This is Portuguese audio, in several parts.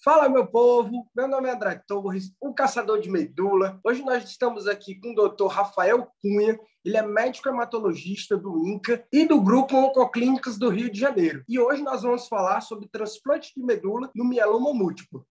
Fala, meu povo! Meu nome é André Torres, o caçador de medula. Hoje nós estamos aqui com o Dr. Rafael Cunha. Ele é médico hematologista do INCA e do Grupo Oncoclínicas do Rio de Janeiro. E hoje nós vamos falar sobre transplante de medula no mieloma múltiplo.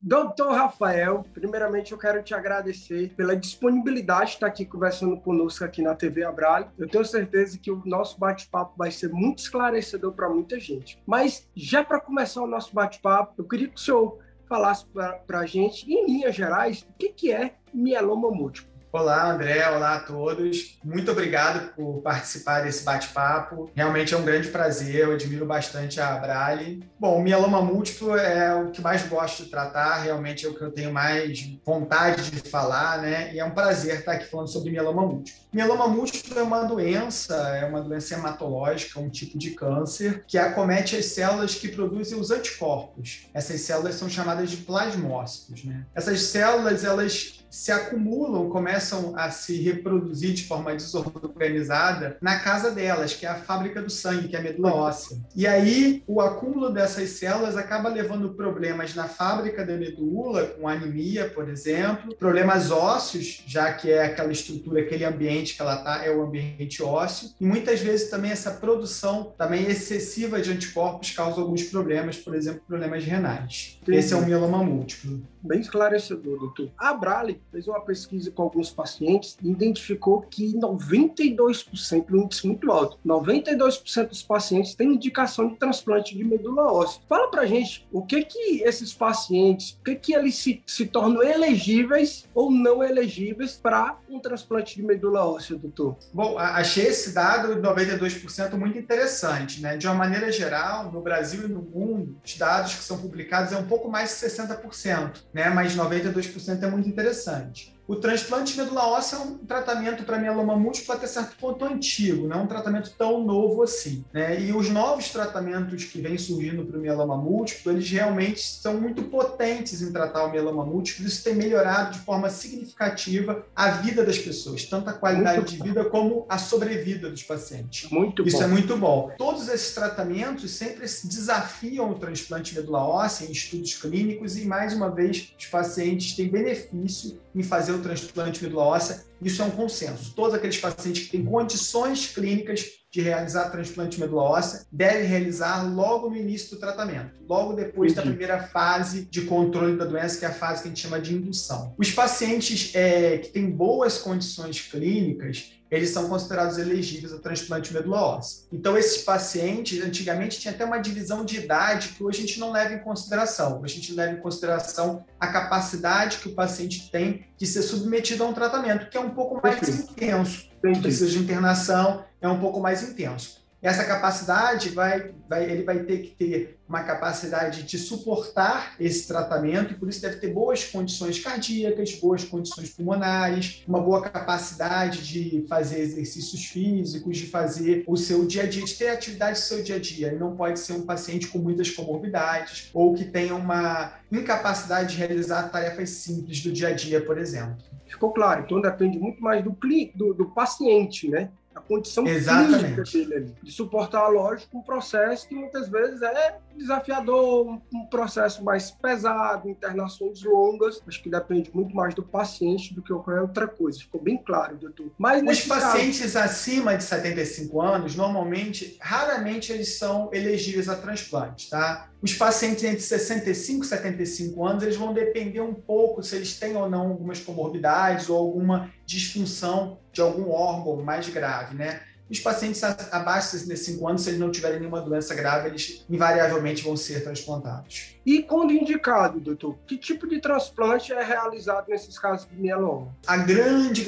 Doutor Rafael, primeiramente eu quero te agradecer pela disponibilidade de estar aqui conversando conosco aqui na TV Abrale. Eu tenho certeza que o nosso bate-papo vai ser muito esclarecedor para muita gente. Mas já para começar o nosso bate-papo, eu queria que o senhor falasse para a gente, em linhas gerais, o que é mieloma múltiplo. Olá, André. Olá a todos. Muito obrigado por participar desse bate-papo. Realmente é um grande prazer. Eu admiro bastante a Abrale. Bom, o mieloma múltiplo é o que mais gosto de tratar. Realmente é o que eu tenho mais vontade de falar, né? E é um prazer estar aqui falando sobre mieloma múltiplo. Mieloma múltiplo é uma doença hematológica, um tipo de câncer que acomete as células que produzem os anticorpos. Essas células são chamadas de plasmócitos, né? Essas células, elas se acumulam, começam a se reproduzir de forma desorganizada na casa delas, que é a fábrica do sangue, que é a medula óssea. E aí, o acúmulo dessas células acaba levando problemas na fábrica da medula, com anemia, por exemplo, problemas ósseos, já que é aquela estrutura, aquele ambiente que ela está, é o ambiente ósseo, e muitas vezes também essa produção também excessiva de anticorpos causa alguns problemas, por exemplo, problemas renais. Entendi. Esse é o mieloma múltiplo. Bem esclarecedor, doutor. A Abrale fez uma pesquisa com alguns pacientes e identificou que 92%, um índice muito alto, 92% dos pacientes têm indicação de transplante de medula óssea. Fala pra gente o que esses pacientes, o que eles se tornam elegíveis ou não elegíveis para um transplante de medula óssea, doutor? Bom, achei esse dado de 92% muito interessante, né? De uma maneira geral, no Brasil e no mundo, os dados que são publicados é um pouco mais de 60%, né? Mas 92% é muito interessante. O transplante de medula óssea é um tratamento para mieloma múltiplo até certo ponto antigo, não é um tratamento tão novo assim, né? E os novos tratamentos que vêm surgindo para o mieloma múltiplo, eles realmente são muito potentes em tratar o mieloma múltiplo. Isso tem melhorado de forma significativa a vida das pessoas, tanto a qualidade de vida como a sobrevida dos pacientes. Isso é muito bom. Todos esses tratamentos sempre desafiam o transplante de medula óssea em estudos clínicos e, mais uma vez, os pacientes têm benefício em fazer o transplante de medula óssea. Isso é um consenso. Todos aqueles pacientes que têm condições clínicas de realizar transplante de medula óssea devem realizar logo no início do tratamento, logo depois da primeira fase de controle da doença, que é a fase que a gente chama de indução. Os pacientes que têm boas condições clínicas, eles são considerados elegíveis ao transplante de medula óssea. Então, esses pacientes, antigamente, tinha até uma divisão de idade que hoje a gente não leva em consideração. Hoje a gente leva em consideração a capacidade que o paciente tem de ser submetido a um tratamento, que é um pouco mais intenso. Precisa de internação, é um pouco mais intenso. Essa capacidade, ele vai ter que ter uma capacidade de suportar esse tratamento e por isso deve ter boas condições cardíacas, boas condições pulmonares, uma boa capacidade de fazer exercícios físicos, de fazer o seu dia a dia, de ter atividade do seu dia a dia. Ele não pode ser um paciente com muitas comorbidades ou que tenha uma incapacidade de realizar tarefas simples do dia a dia, por exemplo. Ficou claro, então depende muito mais do paciente, né? A condição clínica dele ali, de suportar, lógico, um processo que muitas vezes é desafiador, um processo mais pesado, internações longas. Acho que depende muito mais do paciente do que qualquer outra coisa. Ficou bem claro, doutor. Mas os pacientes acima de 75 anos, normalmente, raramente eles são elegíveis a transplante, tá? Os pacientes entre 65 e 75 anos, eles vão depender um pouco se eles têm ou não algumas comorbidades ou alguma disfunção de algum órgão mais grave, né? Os pacientes abaixo de 65 anos, se eles não tiverem nenhuma doença grave, eles invariavelmente vão ser transplantados. E quando indicado, doutor, que tipo de transplante é realizado nesses casos de mieloma? A grande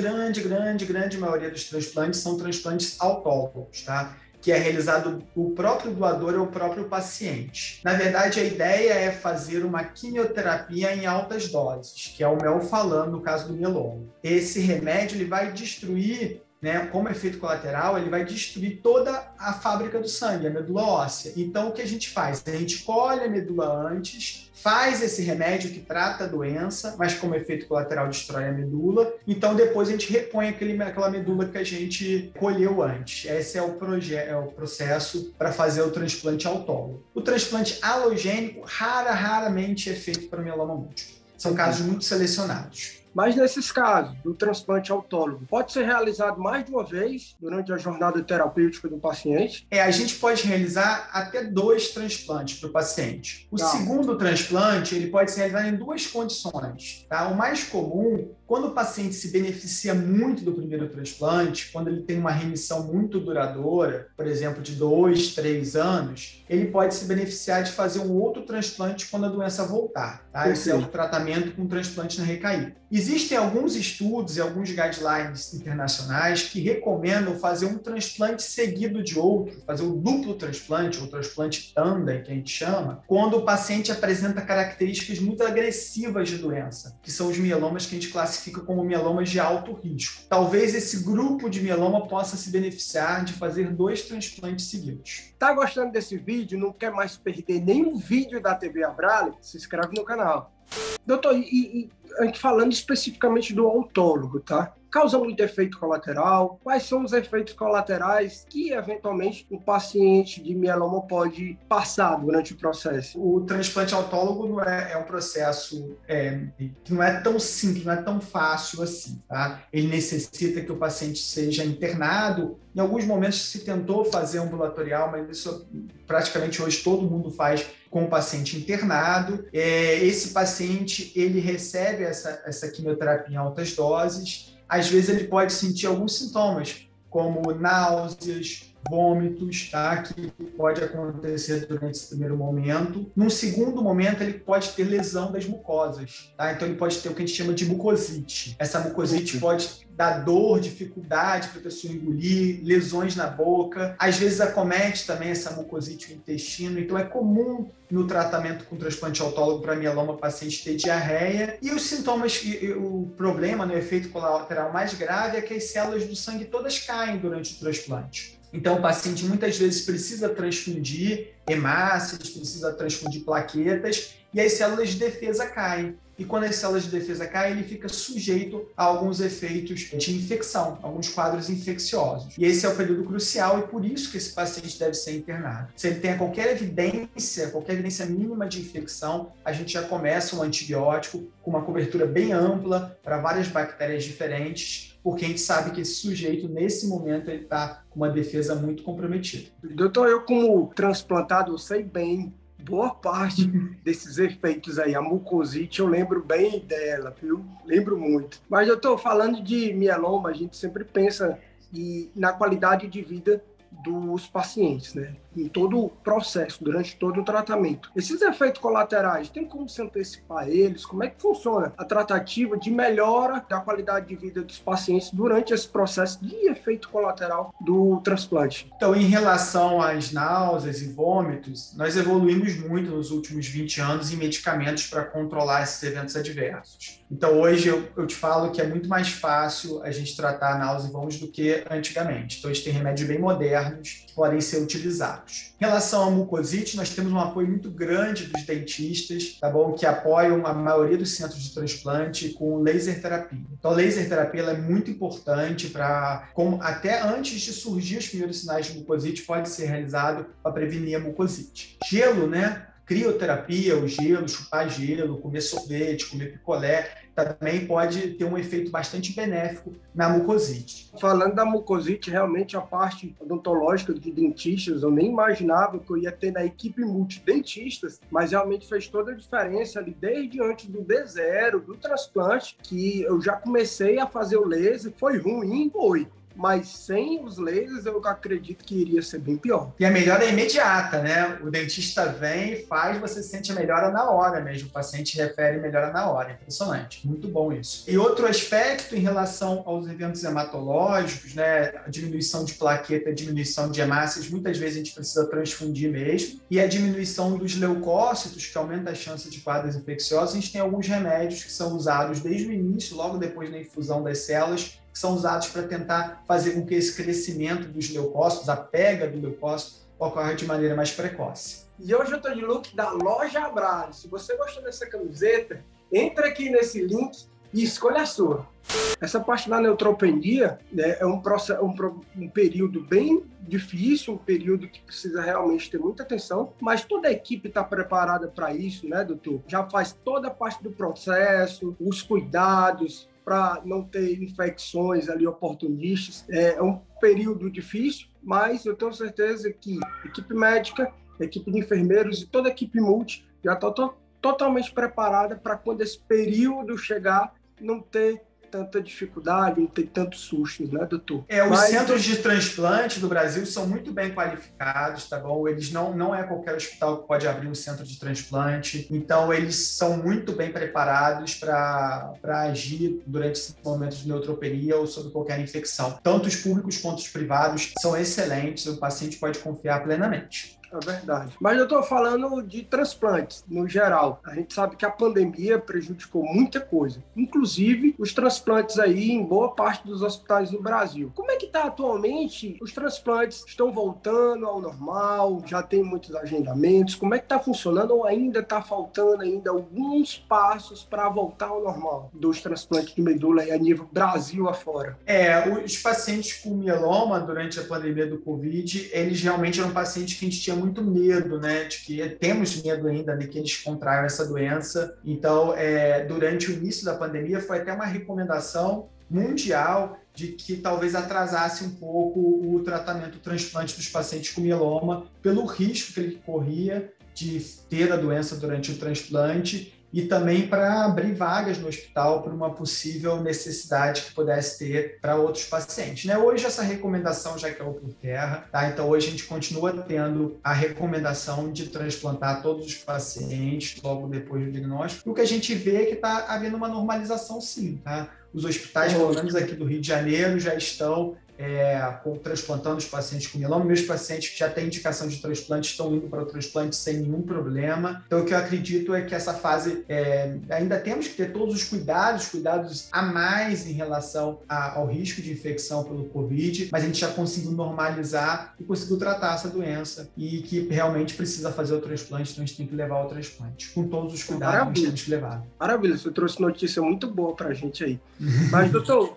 maioria dos transplantes são transplantes autólogos, tá? Que é realizado o próprio doador ou o próprio paciente. Na verdade, a ideia é fazer uma quimioterapia em altas doses, que é o melphalan no caso do mieloma. Esse remédio ele vai destruir né, como efeito colateral, ele vai destruir toda a fábrica do sangue, a medula óssea. Então, o que a gente faz? A gente colhe a medula antes, faz esse remédio que trata a doença, mas como efeito colateral destrói a medula. Então, depois a gente repõe aquela medula que a gente colheu antes. Esse é o processo para fazer o transplante autólogo. O transplante alogênico raramente é feito para mieloma múltiplo. São casos muito selecionados. Mas nesses casos, do transplante autólogo, pode ser realizado mais de uma vez durante a jornada terapêutica do paciente? A gente pode realizar até 2 transplantes para o paciente. O segundo transplante, ele pode ser realizado em 2 condições. Tá? O mais comum, quando o paciente se beneficia muito do primeiro transplante, quando ele tem uma remissão muito duradoura, por exemplo, de 2, 3 anos, ele pode se beneficiar de fazer um outro transplante quando a doença voltar. Tá? Esse é o tratamento com transplante na recaída. Existem alguns estudos e alguns guidelines internacionais que recomendam fazer um transplante seguido de outro, fazer o duplo transplante, ou transplante tandem, que a gente chama, quando o paciente apresenta características muito agressivas de doença, que são os mielomas que a gente classifica como mielomas de alto risco. Talvez esse grupo de mieloma possa se beneficiar de fazer 2 transplantes seguidos. Tá gostando desse vídeo? Não quer mais perder nenhum vídeo da TV Abrale? Se inscreve no canal. Doutor, a gente falando especificamente do autólogo, tá? Causa muito efeito colateral? Quais são os efeitos colaterais que, eventualmente, o paciente de mieloma pode passar durante o processo? O transplante autólogo é um processo que não é tão simples, não é tão fácil assim, tá? Ele necessita que o paciente seja internado. Em alguns momentos se tentou fazer ambulatorial, mas isso praticamente hoje todo mundo faz com o paciente internado. Esse paciente, ele recebe essa quimioterapia em altas doses. Às vezes ele pode sentir alguns sintomas, como náuseas, vômitos, tá? Que pode acontecer durante esse primeiro momento. Num segundo momento, ele pode ter lesão das mucosas, tá? Então ele pode ter o que a gente chama de mucosite. Essa mucosite pode dar dor, dificuldade para a pessoa engolir, lesões na boca. Às vezes acomete também essa mucosite o intestino. Então é comum no tratamento com transplante autólogo para mieloma o paciente ter diarreia. E os sintomas, o problema, o efeito colateral mais grave é que as células do sangue todas caem durante o transplante. Então, o paciente muitas vezes precisa transfundir hemácias, precisa transfundir plaquetas e as células de defesa caem. E quando as células de defesa caem, ele fica sujeito a alguns efeitos de infecção, alguns quadros infecciosos. E esse é o período crucial e por isso que esse paciente deve ser internado. Se ele tem qualquer evidência mínima de infecção, a gente já começa um antibiótico com uma cobertura bem ampla para várias bactérias diferentes, porque a gente sabe que esse sujeito, nesse momento, ele está com uma defesa muito comprometida. Doutor, eu como transplantado, eu sei bem boa parte desses efeitos aí. A mucosite, eu lembro bem dela, viu? Lembro muito. Mas eu estou falando de mieloma, a gente sempre pensa na qualidade de vida dos pacientes, né? Em todo o processo, durante todo o tratamento. Esses efeitos colaterais, tem como se antecipar a eles? Como é que funciona a tratativa de melhora da qualidade de vida dos pacientes durante esse processo de efeito colateral do transplante? Então, em relação às náuseas e vômitos, nós evoluímos muito nos últimos 20 anos em medicamentos para controlar esses eventos adversos. Então, hoje eu te falo que é muito mais fácil a gente tratar a náusea e vômitos do que antigamente. Então, a gente tem remédios bem modernos que podem ser utilizados. Em relação à mucosite, nós temos um apoio muito grande dos dentistas, tá bom? Que apoiam a maioria dos centros de transplante com laser terapia. Então, a laser terapia ela é muito importante até antes de surgir os primeiros sinais de mucosite, pode ser realizado para prevenir a mucosite. Gelo, né? Crioterapia, o gelo, chupar gelo, comer sorvete, comer picolé, também pode ter um efeito bastante benéfico na mucosite. Falando da mucosite, realmente a parte odontológica de dentistas, eu nem imaginava que eu ia ter na equipe multidentistas, mas realmente fez toda a diferença ali, desde antes do D0, do transplante, que eu já comecei a fazer o laser, foi ruim, mas sem os lasers eu acredito que iria ser bem pior. E a melhora é imediata, né? O dentista vem e faz, você sente a melhora na hora mesmo. O paciente refere melhora na hora. Impressionante. Muito bom isso. E outro aspecto em relação aos eventos hematológicos, né? A diminuição de plaqueta, a diminuição de hemácias, muitas vezes a gente precisa transfundir mesmo. E a diminuição dos leucócitos, que aumenta a chance de quadros infecciosos. A gente tem alguns remédios que são usados desde o início, logo depois da infusão das células, que que são usados para tentar fazer com que esse crescimento dos leucócitos, a pega do leucócito, ocorra de maneira mais precoce. E hoje eu estou de look da Loja Abrale. Se você gostou dessa camiseta, entra aqui nesse link e escolha a sua. Essa parte da neutropenia, né, é um período bem difícil, um período que precisa realmente ter muita atenção, mas toda a equipe está preparada para isso, né, doutor? Já faz toda a parte do processo, os cuidados para não ter infecções ali oportunistas. É um período difícil, mas eu tenho certeza que a equipe médica, a equipe de enfermeiros e toda a equipe multi já está totalmente preparada para quando esse período chegar, não ter tanta dificuldade, não ter tantos sustos, né, doutor? Os centros de transplante do Brasil são muito bem qualificados, tá bom? Eles não é qualquer hospital que pode abrir um centro de transplante, então eles são muito bem preparados para agir durante esse momento de neutropenia ou sobre qualquer infecção. Tanto os públicos quanto os privados são excelentes, o paciente pode confiar plenamente. É verdade. Mas eu estou falando de transplantes, no geral. A gente sabe que a pandemia prejudicou muita coisa, inclusive os transplantes aí em boa parte dos hospitais do Brasil. Como é que está atualmente? Os transplantes estão voltando ao normal? Já tem muitos agendamentos? Como é que está funcionando ou ainda está faltando ainda alguns passos para voltar ao normal dos transplantes de medula aí a nível Brasil afora? Os pacientes com mieloma durante a pandemia do Covid, eles realmente eram pacientes que a gente tinha muito medo, né, de que temos medo ainda de que eles contraiam essa doença. Então, durante o início da pandemia, foi até uma recomendação mundial de que talvez atrasasse um pouco o tratamento, o transplante dos pacientes com mieloma, pelo risco que ele corria de ter a doença durante o transplante e também para abrir vagas no hospital para uma possível necessidade que pudesse ter para outros pacientes, né? Hoje essa recomendação já caiu por terra, tá? Então hoje a gente continua tendo a recomendação de transplantar todos os pacientes logo depois do diagnóstico. O que a gente vê é que está havendo uma normalização sim, tá? Os hospitais, pelo menos aqui do Rio de Janeiro, já estão transplantando os pacientes com mieloma. Meus pacientes que já têm indicação de transplante estão indo para o transplante sem nenhum problema. Então, o que eu acredito é que essa fase, ainda temos que ter todos os cuidados a mais em relação ao risco de infecção pelo Covid, mas a gente já conseguiu normalizar e conseguiu tratar essa doença e que realmente precisa fazer o transplante, então a gente tem que levar ao transplante, com todos os cuidados que temos que levar. Maravilha, você trouxe notícia muito boa para a gente aí. Mas, doutor,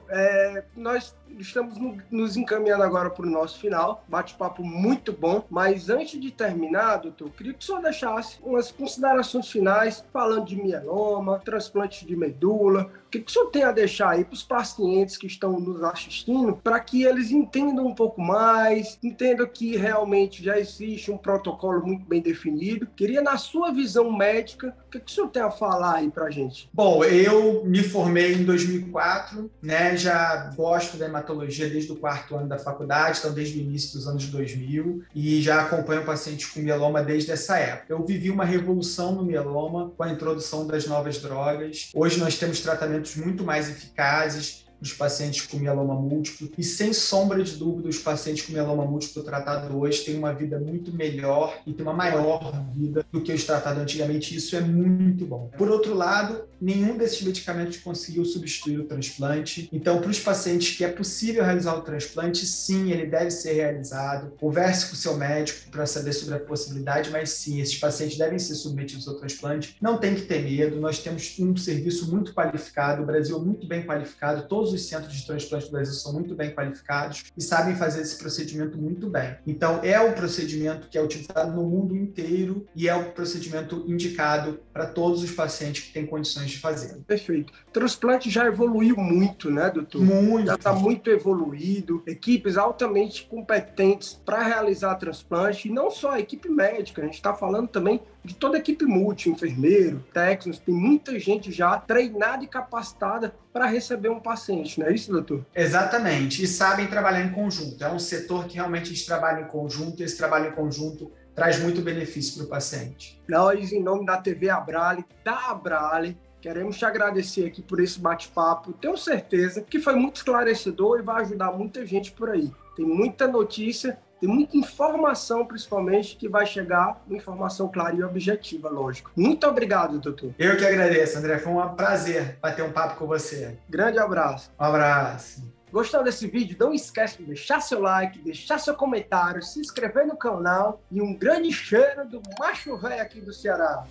nós estamos nos encaminhando agora para o nosso final, bate-papo muito bom, mas antes de terminar, doutor, queria que o senhor deixasse umas considerações finais, falando de mieloma, transplante de medula. O que o senhor tem a deixar aí para os pacientes que estão nos assistindo, para que eles entendam um pouco mais, entendam que realmente já existe um protocolo muito bem definido? Queria, na sua visão médica, o que o senhor tem a falar aí para a gente? Bom, eu me formei em 2004, né? Já gosto da hematologia desde o 4º ano da faculdade, então desde o início dos anos 2000, e já acompanho pacientes com mieloma desde essa época. Eu vivi uma revolução no mieloma com a introdução das novas drogas. Hoje nós temos tratamentos muito mais eficazes dos pacientes com mieloma múltiplo e, sem sombra de dúvida, os pacientes com mieloma múltiplo tratados hoje têm uma vida muito melhor e têm uma maior vida do que os tratados antigamente. Isso é muito bom. Por outro lado, nenhum desses medicamentos conseguiu substituir o transplante. Então, para os pacientes que é possível realizar o transplante, sim, ele deve ser realizado. Converse com o seu médico para saber sobre a possibilidade, mas sim, esses pacientes devem ser submetidos ao transplante. Não tem que ter medo, nós temos um serviço muito qualificado, o Brasil é muito bem qualificado, todos os centros de transplante do Brasil são muito bem qualificados e sabem fazer esse procedimento muito bem. Então, é um procedimento que é utilizado no mundo inteiro e é um procedimento indicado para todos os pacientes que têm condições de fazer. Perfeito. O transplante já evoluiu muito, né, doutor? Muito. Já está muito evoluído, equipes altamente competentes para realizar transplante, e não só a equipe médica, a gente está falando também de toda a equipe multi, enfermeiro, técnicos, tem muita gente já treinada e capacitada para receber um paciente, não é isso, doutor? Exatamente, e sabem trabalhar em conjunto. É um setor que realmente a gente trabalha em conjunto, e esse trabalho em conjunto traz muito benefício para o paciente. Nós, em nome da TV Abrale, da Abrale, queremos te agradecer aqui por esse bate-papo. Tenho certeza que foi muito esclarecedor e vai ajudar muita gente por aí. Tem muita notícia, tem muita informação, principalmente, que vai chegar, uma informação clara e objetiva, lógico. Muito obrigado, doutor. Eu que agradeço, André. Foi um prazer bater um papo com você. Grande abraço. Um abraço. Gostou desse vídeo? Não esquece de deixar seu like, deixar seu comentário, se inscrever no canal e um grande cheiro do macho velho aqui do Ceará.